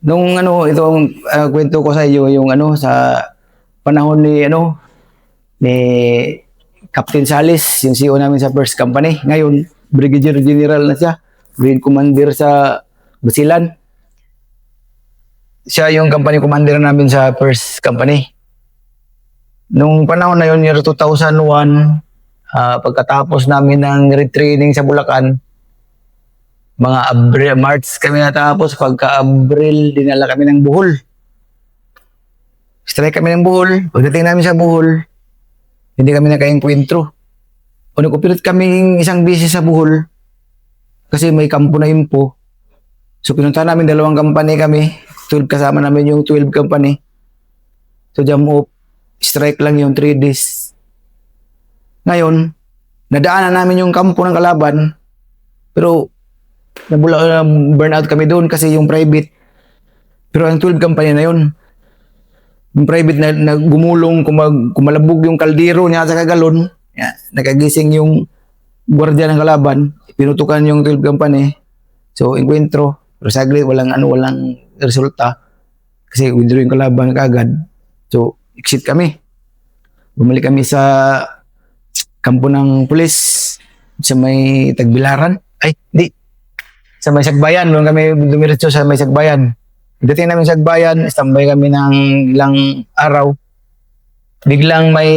Nung itong kwento ko sa iyo, yung sa panahon ni Captain Salis, yung CEO namin sa First Company. Ngayon, Brigadier General na siya, Grade Commander sa Basilan. Siya yung company commander namin sa First Company. Nung panahon na yun, year 2001, pagkatapos namin ng retraining sa Bulacan, mga March kami natapos, pagka-Abril, dinala kami ng Bohol. Strike kami ng Bohol. Pagdating namin sa Bohol, hindi kami nakaengkwentro. O nag-operate kami isang beses sa Bohol kasi may kampo na impo. So pinunta namin, dalawang company kami. 12 kasama namin yung 12 company. So jam off, strike lang yung 3 days. Ngayon, nadaanan namin yung kampo ng kalaban, pero burnout kami doon kasi yung private. Pero ang 12 company na yun, yung private na gumulong, kumalabog yung kaldero niya sa kagalon, nakagising yung gwardiya ng kalaban, pinutukan yung 12 company. So, enkwentro, pero saglit, walang resulta. Kasi withdraw yung kalaban kagad. So, exit kami. Bumalik kami sa kampo ng pulis sa may Tagbilaran. Ay, hindi. Sa may Sagbayan. Doon kami dumiretso sa may Sagbayan. Pagdating namin sa Sagbayan, standby kami ng ilang araw. Biglang may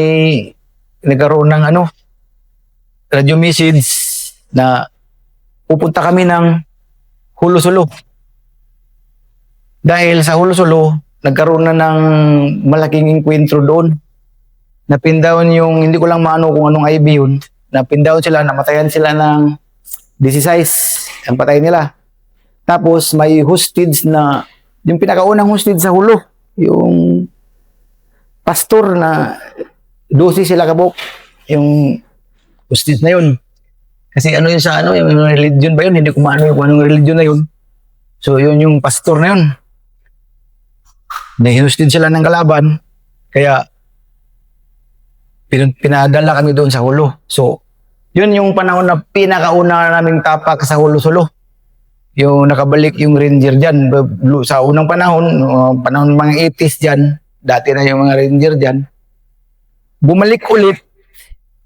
nagkaroon ng radio message na pupunta kami ng Hulo-Sulo. Dahil sa Hulo-Sulo, nagkaroon na ng malaking enkwentro doon. Napindown yung, hindi ko lang maano kung anong IB yun. Napindown sila, namatayan sila ng 16 ang patay nila. Tapos may hostage na, yung pinakaunang hostage sa Hulo, yung pastor na 12 sila kabok, yung hostage na yun. Kasi yun sa yung religion ba yun? Hindi ko maano kung anong religion na yun. So yun yung pastor na yun. Nahihustin sila ng kalaban, kaya pinadala kami doon sa Hulo. So, yun yung panahon na pinakauna naming tapak sa Hulo-Sulo. Yung nakabalik yung ranger dyan. Sa unang panahon mga 80s dyan, dati na yung mga ranger dyan. Bumalik ulit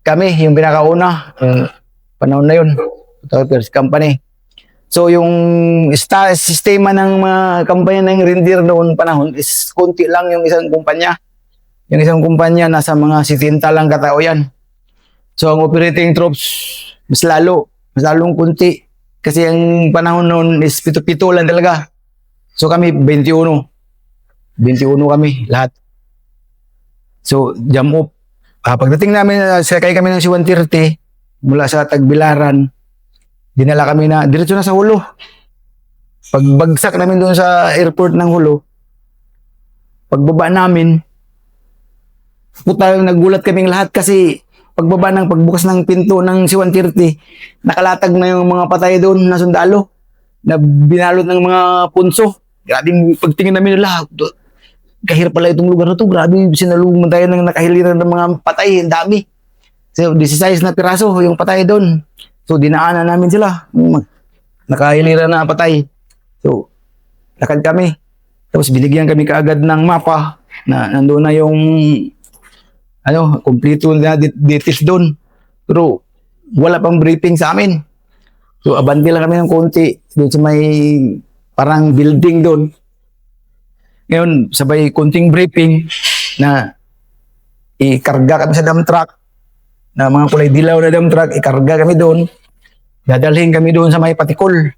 kami, yung pinakauna, panahon na yun, First Company. So yung sistema ng mga kampanya ng reindeer noon panahon is konti lang yung isang kumpanya. Yung isang kumpanya nasa mga 70 lang katao yan. So ang operating troops mas lalong kunti. Kasi ang panahon noon is pito-pito lang talaga. So kami 21. 21 kami lahat. So jam up. Pagdating namin, sakay kami ng C-130 mula sa Tagbilaran. Dinala kami na, diretso na sa Hulo. Pagbagsak namin doon sa airport ng Hulo, pagbaba namin, nagulat kaming lahat kasi pagbukas ng pinto ng C-130, nakalatag na yung mga patay doon na sundalo, na binalot ng mga punso. Grabe, pagtingin namin nila, kahirap pala itong lugar na to. Grabe, sinalubong tayo ng nakahiliran ng mga patay, ang dami. So, 16 na piraso yung patay doon. So, dinaanan namin sila. Nakahiliran na patay. So, lakad kami. Tapos, binigyan kami kaagad ng mapa na nandoon na yung kompleto na details doon. Pero, wala pang briefing sa amin. So, abante lang kami ng konti doon sa may parang building doon. Ngayon, sabay konting briefing na ikarga kami sa dump truck na mga kulay dilaw na dump truck, ikarga kami doon, dadalhin kami doon sa may Patikol.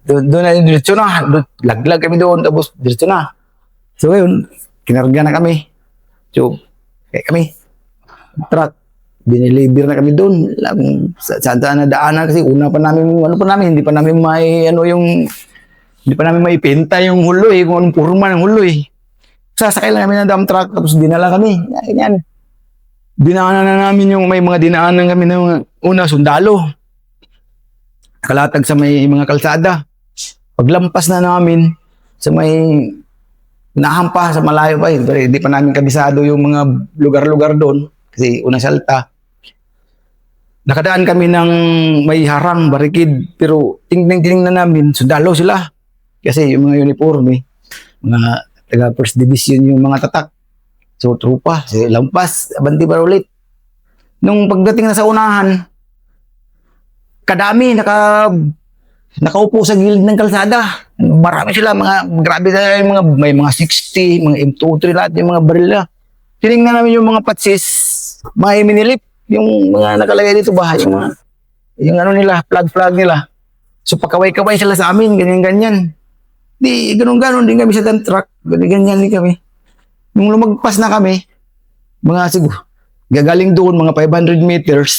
Doon na, diretso na, laglag kami doon, tapos diretso na. So ngayon, kinarga na kami. So, kaya kami, truck, binilibir na kami doon. Saan na daanan kasi una pa namin, hindi pa namin maipenta yung Hulo kung anong purma ng Hulo Sasakay lang kami ng dump truck, tapos dinala kami. Yan. Dinaanan na namin yung may mga dinaanan kami ng una, sundalo. Nakalatag sa may mga kalsada. Paglampas na namin sa may nahampa sa malayo pa hindi pa namin kabisado yung mga lugar-lugar doon kasi unang salta. Nakadaan kami ng may harang, barikid, pero tingnan na namin, sundalo sila. Kasi yung mga uniforme, mga taga first division yung mga tatak. So, trupa, si lampas, abanti ba ulit. Nung pagdating na sa unahan, kadami, nakaupo sa gilid ng kalsada. Marami sila, grabe na yung may mga 60, mga M23, lahat yung mga baril na. Tinignan namin yung mga patsis, mga iminilip, yung mga nakalagay dito ba, yung ano nila, flag nila. So, pakaway-kaway sila sa amin, ganyan-ganyan. Di, ganun-ganon din kami sa dump truck, ganyan-ganyan din kami. Nung lumagpas na kami, mga siguro, gagaling doon, mga 500 meters,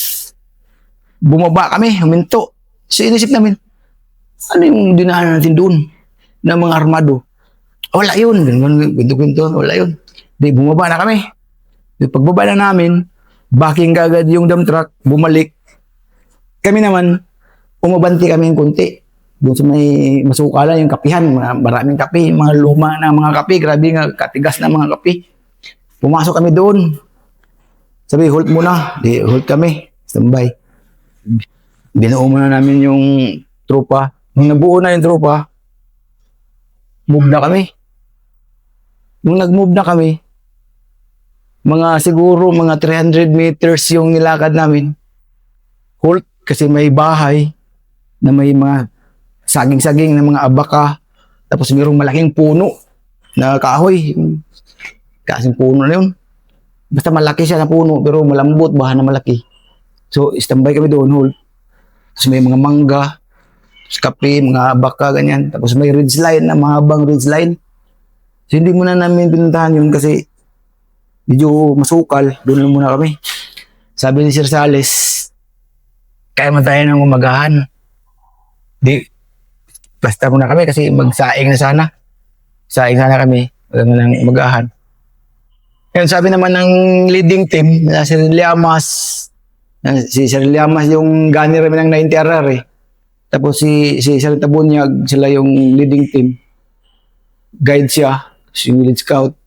bumaba kami, huminto. So, inisip namin, ano yung dinaanan natin doon ng mga armado? Wala yun. Pinto, wala yun. Di, bumaba na kami. Di, pagbaba na namin, backing kagad yung dump truck, bumalik. Kami naman, umabanti kami ng konti. Doon sa may masukalan, yung kapihan, maraming kape, mga luma na mga kape, grabe nga, katigas na mga kape. Pumasok kami doon. Sabi, hold muna. Di, hold kami. Standby. Binuo muna namin yung tropa. Nung nabuo na yung tropa, move na kami. Nung nag-move na kami, siguro mga 300 meters yung nilakad namin. Halt, kasi may bahay na may mga saging-saging na mga abaka. Tapos mayroong malaking puno na kahoy. Kasing puno na yun. Basta malaki siya na puno, pero malambot, baha na malaki. So, standby kami doon, hold. Tapos may mga mangga, kape, mga abaka, ganyan. Tapos may ridge line na mahabang ridge line. So, hindi muna namin pinuntahan yun kasi medyo masukal. Doon lang muna kami. Sabi ni Sir Sales, kaya man tayo ng umagahan. Di, basta muna kami kasi magsaing na sana. Saing sana kami. Wala mo nang umagahan. Yan, sabi naman ng leading team, na si Liamas, si Sir Liamas yung gunner ng 90RR eh. Tapos si Sir Tabunyag, sila yung leading team. Guide siya, si Village Scout.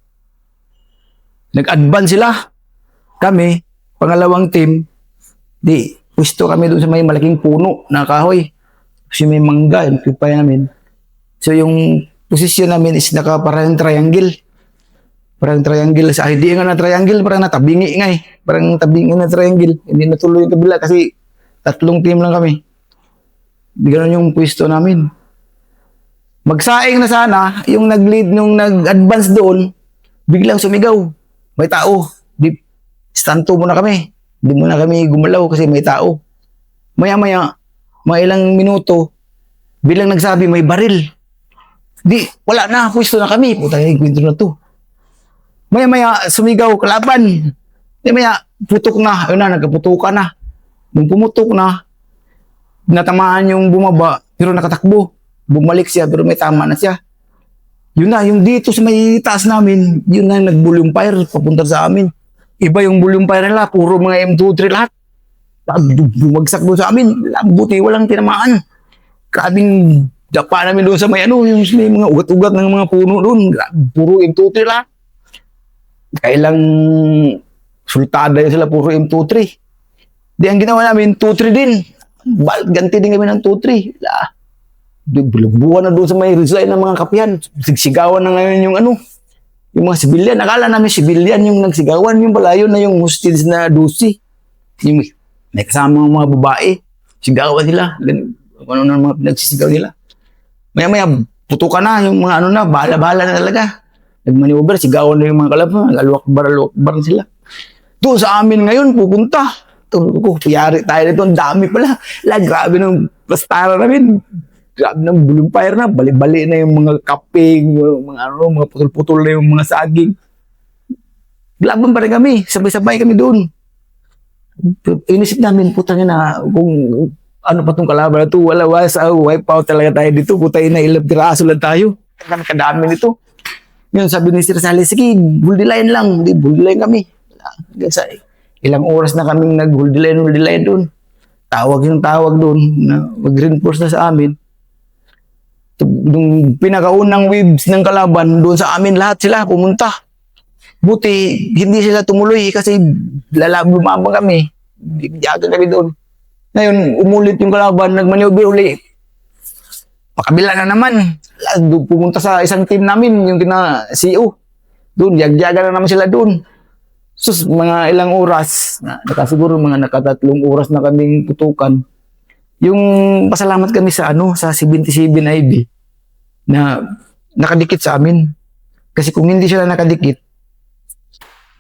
Nag-advance sila. Kami, pangalawang team, di, pwesto kami doon sa may malaking puno na kahoy. Kasi may mangga, yung pipay namin. So yung posisyon namin is parang triangle. Parang triangle. Sa idea nga na triangle, parang natabingi nga eh. Parang tabingi na triangle. Hindi natuloy yung kabila kasi 3 team lang kami. Di ganun yung pwesto namin. Magsaing na sana, yung nag-lead nung nag-advance doon, biglang sumigaw. May tao. Di, stanto muna kami. Hindi muna kami gumalaw kasi may tao. Maya-maya, mga ilang minuto, bilang nagsabi may baril. Di, wala na, pwesto na kami. Puta, yung kwento na to. Maya-maya, sumigaw, kalaban. Maya-maya, putok na. Ayun na, nagkaputukan na. Nung pumutok na, natamaan yung bumaba, pero nakatakbo. Bumalik siya, pero may tama na siya. Yun na, yung dito sa may taas namin, yun na, nag-volume fire, papunta sa amin. Iba yung volume fire nila, puro mga M23 lahat. Bumagsak doon sa amin. Buti walang tinamaan. Grabing dapa namin doon sa may yung may mga ugat-ugat ng mga puno doon. Puro M23 lahat. Kailang sultada yun sila, puro M23. Di ang ginawa namin, 2-3 din. Ganti din kami ng 2-3. Bulagbuhan na doon sa may ridgeline ng mga kapihan. Sigsigawan na ngayon yung mga sibilyan. Akala namin sibilyan yung nagsigawan. Yung pala yun na yung hostage na dosi. Yung may kasama mga babae. Sigawan nila. Ano na mga pinagsisigaw nila. Maya-maya, putukan na. Yung mga bahala-bahala na talaga. Nag-maneuver, sigawan na yung mga kalaban. Alwakbar sila. Doon sa amin ngayon, pupunta. Piyari tayo nito. Ang dami pala. Grabe ng plastara namin. Grabe ng volume fire na. Bali-bali na yung mga kaping, mga putol-putol na yung mga saging. Laban pa rin kami. Sabay-sabay kami doon. Inisip namin, putang na, kung ano pa itong kalaban na ito, wala, wipe out talaga tayo dito, putay na ilang piraso lang tayo. Kadami nito. Yun, sabi ni Sir Sally, sige, hold the line lang. Hold the line kami. Ilang oras na kaming nag-hold the line doon. Tawag yung tawag doon, na mag-reinforce na sa amin. Nung pinakaunang waves ng kalaban, doon sa amin lahat sila pumunta. Buti, hindi sila tumuloy kasi lumabang kami. Diyagan kami doon. Ngayon, umulit yung kalaban, nagmaneuver uli. pakabila na naman. Doon pumunta sa isang team namin, yung kina CEO. Doon, yagyaga na naman sila doon. Sus, mga ilang oras, nakasiguro mga nakatatlong oras na kaming putukan. Yung pasalamat kami sa sa 77 IB na nakadikit sa amin. Kasi kung hindi sila nakadikit,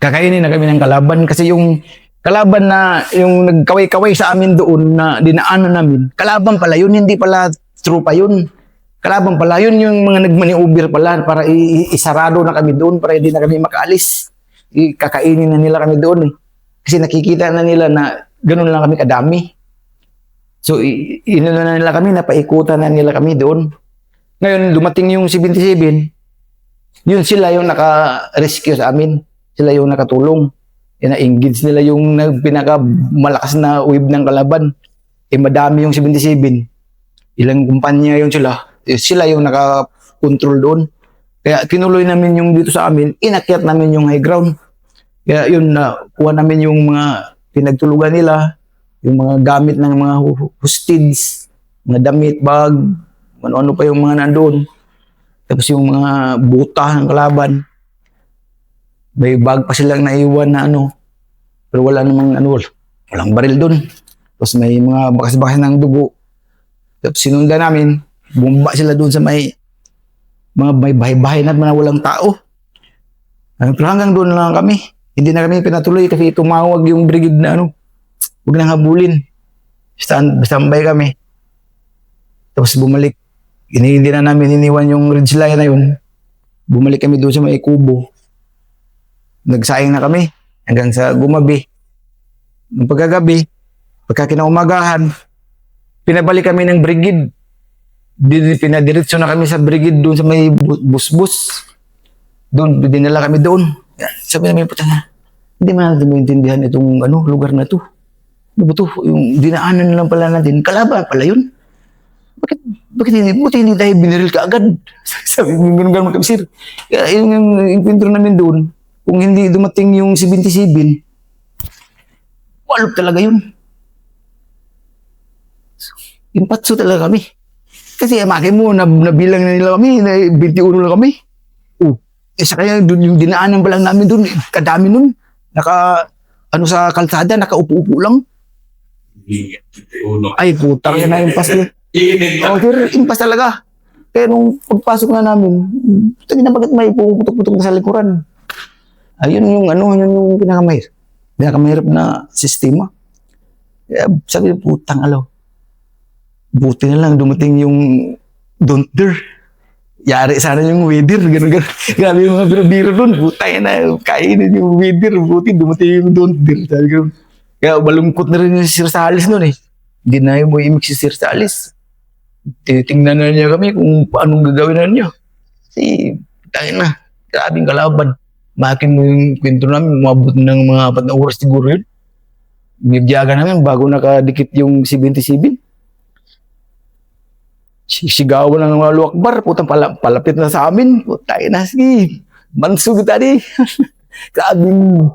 kakainin na kami ng kalaban. Kasi yung kalaban na yung nagkaway-kaway sa amin doon na dinaanan namin, kalaban pala yun, hindi pala tropa yun. Kalaban pala yun, yung mga nagmaniubir pala para isarado na kami doon para hindi na kami makaalis. Kakainin na nila kami doon eh. Kasi nakikita na nila na ganoon lang kami kadami. So, inuna na nila kami, napaikutan na nila kami doon. Ngayon, dumating yung 77, yun sila yung naka-rescue sa amin. Sila yung nakatulong. Na-engage nila yung pinakamalakas na wave ng kalaban. Madami yung 77. Ilang kumpanya yung sila. Sila yung naka-control doon. Kaya tinuloy namin yung dito sa amin, inakyat namin yung high ground. Kaya yun, kuha namin yung mga pinagtulugan nila, yung mga gamit ng mga hostage, mga damit, bag, ano-ano pa yung mga nandoon. Tapos yung mga buta ng kalaban. May bag pa silang naiwan na pero wala namang walang baril doon. Tapos may mga bakas-bakas ng dugo. Tapos sinunda namin, bumba sila doon sa may bahay-bahay na walang tao. Pero hanggang doon lang kami. Hindi na kami pinatuloy kasi tumawag yung brigade na huwag nang habulin. Standby kami. Tapos bumalik. Hindi na namin iniwan yung ridge line na yun. Bumalik kami doon sa may kubo. Nagsayang na kami hanggang sa gumabi. Nung pagkagabi, pagka kinaumagahan, pinabalik kami ng brigade. Pinadiretso na kami sa brigade doon sa may bus-bus. Doon, dinala kami doon. Sabi namin, puta na, hindi man natin maintindihan itong lugar na to. Ano ba to? Yung dinaanan lang pala natin. Kalaban pala yun. Bakit hindi tayo biniril ka agad? Sabi ko, ganun kami, sir. Kaya yung enkwentro namin doon, kung hindi dumating yung 77, walop talaga yun. Impatso talaga kami. Kasi amake mo, nabilang na nila kami, 21 lang kami. Isa kaya dun, yung dinaanan pa lang namin doon, kadami nun. Sa kalsada, nakaupo-upo lang. Ay, putang na impas yun. Sir, impas talaga. Kaya nung pagpasok na namin, sabi na bakit may puputok-putok na sa likuran. Ayun yung yun yung pinakamahirap na sistema. Kaya sabi, putang buti na lang dumating yung don't dare. Yari sana yung weather, gano'n. Grabe yung mga biro doon, putay na, kainin yung weather, buti dumating yung don't dare. Sabi ko, kaya malungkot na rin yung Sir Salis noon eh. Hindi na yung imik si Sir Salis. Titingnan na niya kami kung anong gagawin na niya. Kasi, putay na, grabing kalaban. Makin mo yung kwento namin, umabot ng mga 4 na oras siguro yun. Bibyaga namin bago nakadikit yung 77. Sigawan ng mga luwakbar, putang palapit na sa amin. Putay na, sige. Mansug tadi. Kabing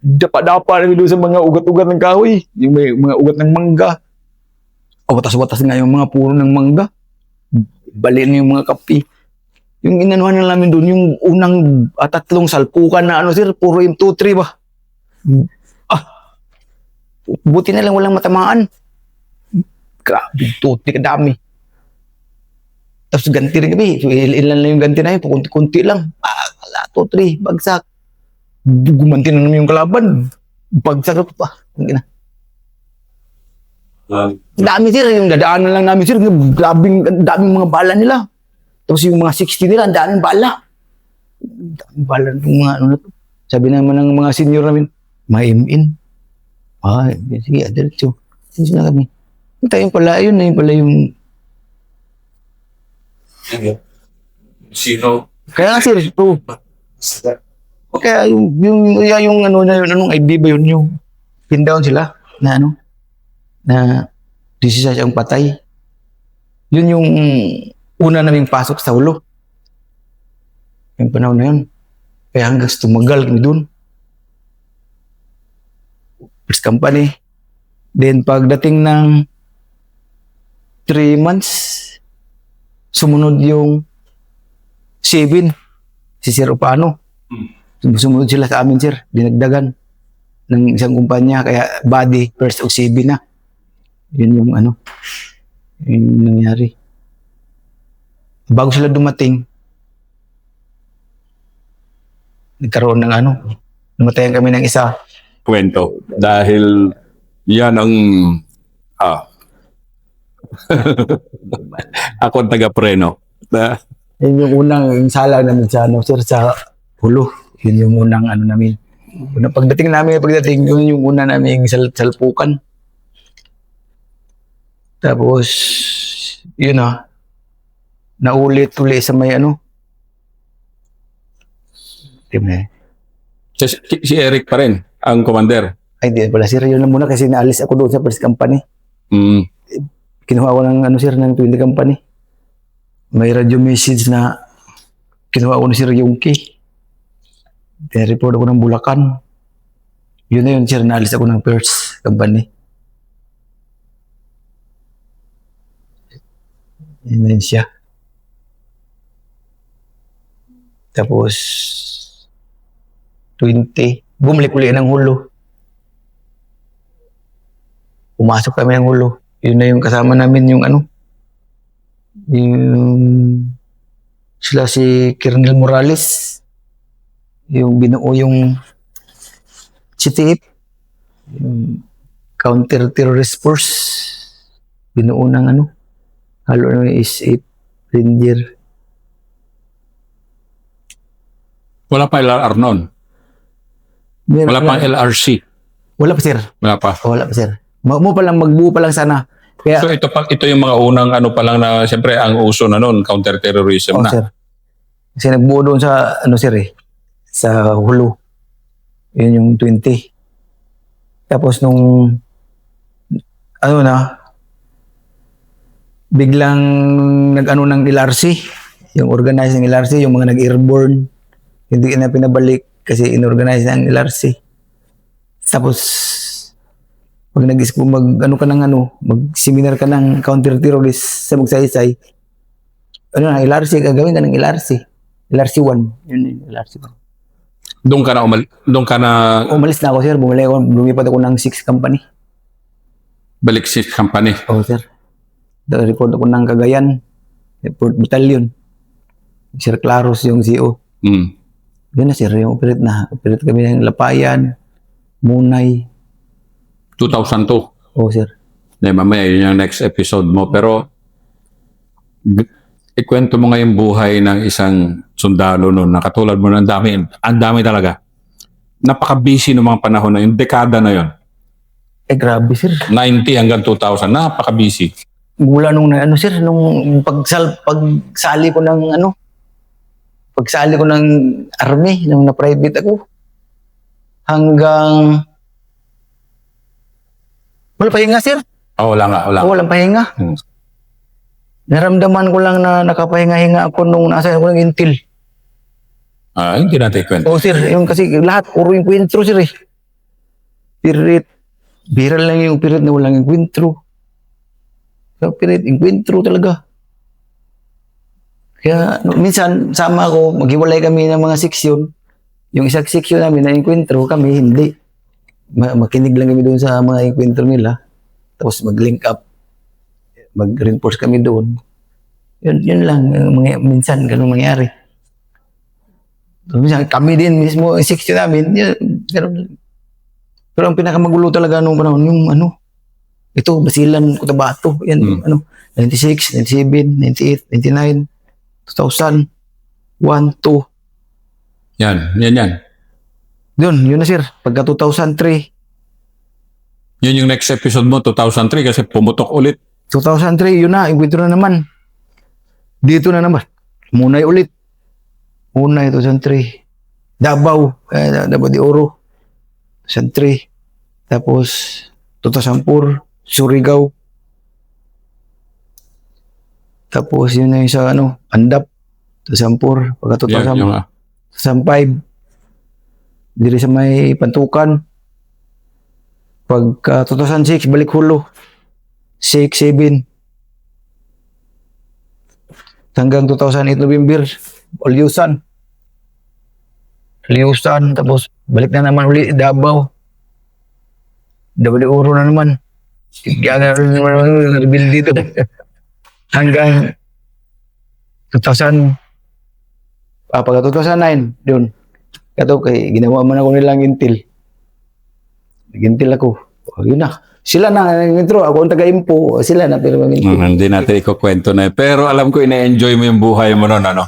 dapa-dapa na doon sa mga ugat-ugat ng kahoy. Yung may mga ugat ng mangga. Watas-watas nga yung mga puno ng mangga. Balin yung mga kapi. Yung inanuhan na namin doon, yung unang 3 salpukan na sir, puro yung 2-3 ba? Buti na lang walang matamaan. Grabe, tuti kadami. Tapos ganti rin kami. So, ilan lang yung ganti na yun. Kunti-kunti lang. 2-3, bagsak. Gumanti na naman yung kalaban. Bagsak pa. Dami sir. Yung dadaanan lang namin sir. Daming mga bala nila. Tapos yung mga 60 nila, ang daming bala. Daming bala ng mga na to. Sabi naman ng mga senior namin, ma-in. Sige, diretso. Sige na kami. Tayo pala, yun yung Sino? kaya nga sir, ito. Kaya yung anong ID ba yun, yung pin down sila, na na 16 ang patay. Yun yung una naming pasok sa ulo. Yung panahon na yun. Kaya hanggang tumagal kami dun. First company. Then pagdating ng 3 months, sumunod yung 7, si Sir Opano. Sumunod sila sa amin, sir. Dinagdagan ng isang kumpanya, kaya body, first o 7 na. Yun yung ano, yun yung nangyari. Bago sila dumating, nagkaroon ng ano, namatayan kami ng isa. Kwento. Dahil yan ang ako ang taga-preno. Yun yung unang sala namin sa ano, sir, sa Hulo. Yun yung unang ano namin. Unang pagdating, yun yung una namin salpukan. Tapos, yun naulit-uli sa may ano. Si Eric pa rin, ang commander. Ay, di pala, sir. Yun lang muna kasi naalis ako doon sa first company. Mm. Kinuha ko ng ano, sir, ng 20 company. May radio message na kinuha ko ni Sir Yungki. Report ako ng Bulacan. Yun na yun, sir. Naalis ako ng first company. Yun na yun siya. Tapos, 20. Bumalik uli ng Hulo. Pumasok kami ng Hulo. Yun na yung kasama namin yung ano. Yung sila si Colonel Morales. Yung binuo yung CTF. Yung Counter-Terrorist Force. Binuo ng ano. Halo ng SF Ranger. Wala pa LRR noon. Wala pa LRC. Wala pa, sir. Wala pa. Wala pa, sir. Magbuo pa lang sana. Kaya, So ito yung mga unang ano pa lang na siyempre ang uso na noon, counter-terrorism na. sir. Kasi nagbuo doon sa ano, sir, sa Hulo. Yun yung 20. Tapos nung ano na, biglang nag-ano ng LRC, yung organize ng LRC, yung mga nag-airborne, hindi na pinabalik kasi inorganize ng LRC. Tapos, pag mag-ano ka ng ano, mag-seminar ka ng counter-terrorist sa Magsaysay, ano na, LRC, gagawin ka ng LRC. LRC 1. Yun yung LRC 1. Doon ka na Umalis na ako, sir. Lumipat ako ng 6 company. balik si company. Oo, sir. Report ako ng Cagayan. Report Battalion. Sir Claros yung CO. Mm. Yun na, sir. Yung operate na. Operate kami ng Lapayan, Munay. 2002. Oo, sir. Mamaya yun yung next episode mo. Pero ikwento mo ngayon buhay ng isang sundalo noon na katulad mo, ang dami talaga. Napaka-busy ng mga panahon na yun, dekada na yun. Grabe, sir. 90 hanggang 2000, napaka-busy. Mula nung ano, sir, nung pagsali ko ng ano, pagsali ko ng army, nung na-private ako, hanggang wala pahinga, sir. Wala nga. Walang pahinga. Naramdaman ko lang na nakapahinga-hinga ako nung nasa ako ng Intel. Hindi natin ikwento. Oo, sir. Yung kasi lahat, puro yung kwentro, sir. Pirit. Biral lang yung pirit na walang yung kwentro. So, pirit, yung kwentro talaga. Kaya, minsan, sama ako, maghiwalay kami ng mga seksyon. Yung isang seksyon namin na yung kwentro, kami hindi. Makinig lang kami doon sa mga kwentro nila. Tapos mag-link up. Mag-reinforce kami doon. Yun lang. Minsan, ganun mangyari. So, minsan, kami din mismo, yung section namin, pero ang pinakamagulo talaga nung panahon, yung ano, ito, Basilan, Cotabato, yan, ano, 96, 97, 98, 99, 2000, 1, 2. Yan. Yun na, sir. Pagka 2003. Yun yung next episode mo, 2003, kasi pumutok ulit. 2003, yun na. Ikwento na naman. Dito na naman. Munay ulit. Munay, 2003. Davao de Oro. 2003. Tapos, 2004, Surigao. Tapos, yun na yung sa, ano, Andap. 2004. Pagka 2005. Diri sa may Pantukan. Pagka 2006, balik Hulo. 6, 7. Hanggang 2008 November, Ulyusan. Tapos balik na naman uli Davao. Uro na naman. Kaya na naman rebuild dito. Hanggang 2000, pagka 2009, yun. Kato kay ginawa man ako nilang Intel. Nag-Intel ako. Yun na. Sila na intro, ako ang taga-impo. Sila na pero Hindi natin ikukwento na. Pero alam ko, ina-enjoy mo yung buhay mo noon, ano?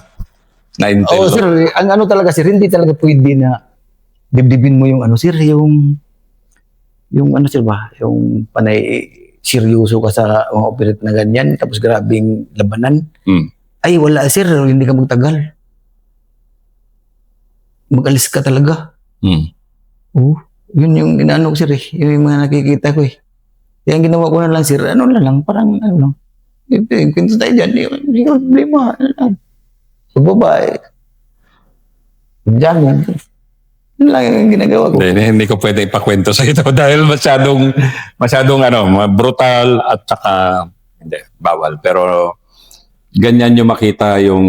Na Intel. Oo, sir. Ang ano talaga, sir, hindi talaga pwede na dibdibin mo yung ano, sir, yung ano, sir ba? Yung panay seryoso ka sa mga operate na ganyan, tapos grabing labanan. Ay, wala, sir. Hindi ka magtagal. Mag-alis ka talaga. Oo. Yun yung inaano ko, sir, eh. Yun yung mga nakikita ko, eh. Kaya ang ginawa ko na lang, sir, ano na lang, parang ano lang. Kwento tayo dyan, hindi ka problema. Ano lang. Sa babae. Diyan, yun lang yung ginagawa ko. Hindi ko pwede ipakwento sa ito dahil masyadong brutal at saka hindi, bawal. Pero ganyan yung makita yung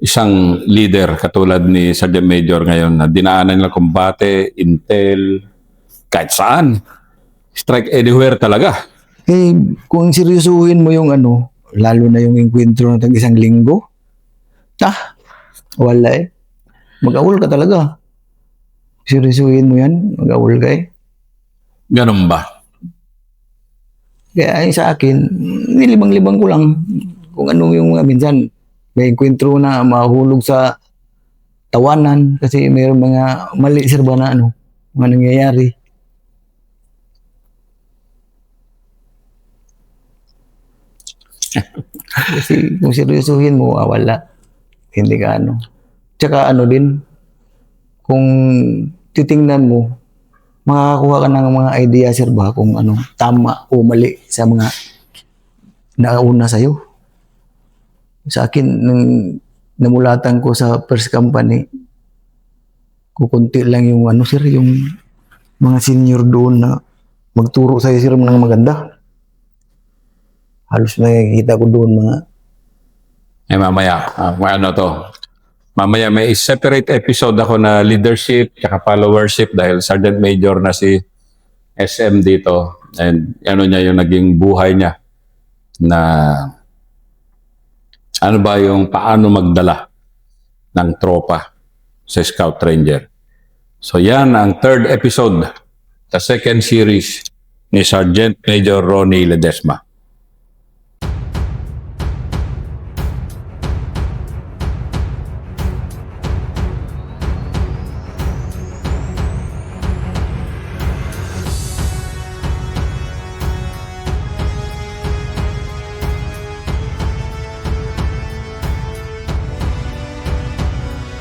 isang leader katulad ni Sergeant Major ngayon na dinaanan ng kumbate, intel, kahit saan. Strike anywhere talaga. Eh, kung seryosuhin mo yung ano, lalo na yung enkwentro ng tag-isang linggo, wala eh. Mag-awol ka talaga. Seryosuhin mo yan, mag-awol ka eh. Ganun ba? Kaya sa akin, nilibang-libang ko lang kung ano yung mga minsan. May enkwentro na mahulog sa tawanan kasi mayroong mga mali sir ba na ano, mga nangyayari. Kasi kung seryosuhin mo, wala. Hindi ka ano. Tsaka ano din, kung titingnan mo, makakakuha ka ng mga idea sir ba kung ano, tama o mali sa mga nauna sa'yo. Sa akin, nung namulatan ko sa first company, kukunti lang yung ano sir, yung mga senior doon na magturo sa'yo sir ng maganda. Halos nakikita ko doon mga... Mamaya, mamaya may separate episode ako na leadership tsaka followership dahil Sergeant Major na si SM dito. And ano niya yung naging buhay niya na ano ba yung paano magdala ng tropa sa Scout Ranger. So yan ang third episode, the second series ni Sergeant Major Ronnie Ledesma.